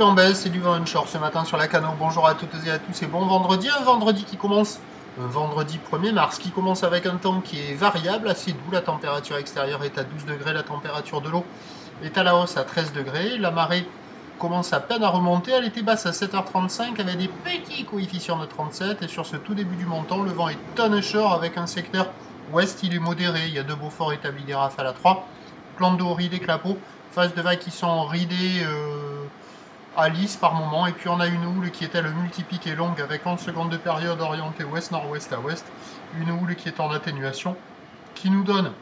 vent baisse, c'est du vent onshore ce matin sur la Cano. Bonjour à toutes et à tous et bon vendredi. Un vendredi qui commence, un vendredi 1er mars, qui commence avec un temps qui est variable, assez doux. La température extérieure est à 12 degrés, la température de l'eau est à la hausse à 13 degrés. La marée commence à peine à remonter, elle était basse à 7h35 avec des petits coefficients de 37. Et sur ce tout début du montant, le vent est onshore avec un secteur ouest, il est modéré. Il y a 2 Beaufort établis des rafales à 3. Plan d'eau ridé clapot, phases de vagues qui sont ridées à lisse par moment, et puis on a une houle qui est elle multipique et longue avec 11 secondes de période orientée ouest-nord-ouest à ouest, une houle qui est en atténuation, qui nous donne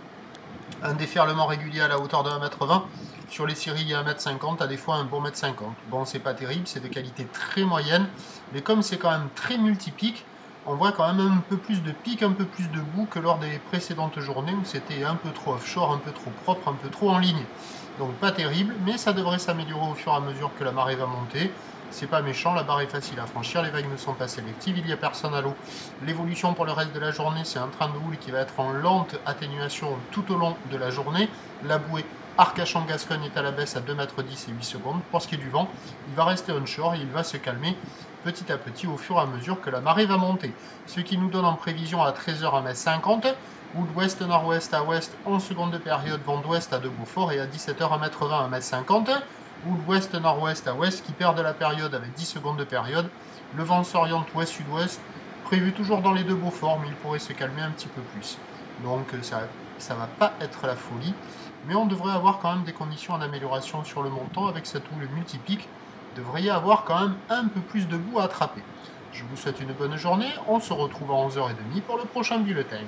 un déferlement régulier à la hauteur de 1,20 m, sur les scieries il y a 1,50 m, à des fois un bon 1,50 m. Bon, c'est pas terrible, c'est de qualité très moyenne, mais comme c'est quand même très multipique, on voit quand même un peu plus de pic, un peu plus de boue que lors des précédentes journées où c'était un peu trop offshore, un peu trop propre, un peu trop en ligne. Donc pas terrible, mais ça devrait s'améliorer au fur et à mesure que la marée va monter. C'est pas méchant, la barre est facile à franchir, les vagues ne sont pas sélectives, il n'y a personne à l'eau. L'évolution pour le reste de la journée, c'est un train de houle qui va être en lente atténuation tout au long de la journée. La bouée Arcachon-Gascogne est à la baisse à 2,10 m et 8 secondes. Pour ce qui est du vent, il va rester onshore et il va se calmer petit à petit au fur et à mesure que la marée va monter. Ce qui nous donne en prévision à 13h 1,50 m, houle ouest-nord-ouest à ouest, 11 secondes de période, vent d'ouest à 2 Beaufort, et à 17h 1,20 m 1,50 m, houle ouest-nord-ouest à ouest qui perd de la période avec 10 secondes de période. Le vent s'oriente ouest-sud-ouest, prévu toujours dans les 2 Beaufort, mais il pourrait se calmer un petit peu plus. Donc ça va pas être la folie, mais on devrait avoir quand même des conditions en amélioration sur le montant avec cette houle multipique. Devrait y avoir quand même un peu plus de boue à attraper. Je vous souhaite une bonne journée, on se retrouve à 11h30 pour le prochain bulletin.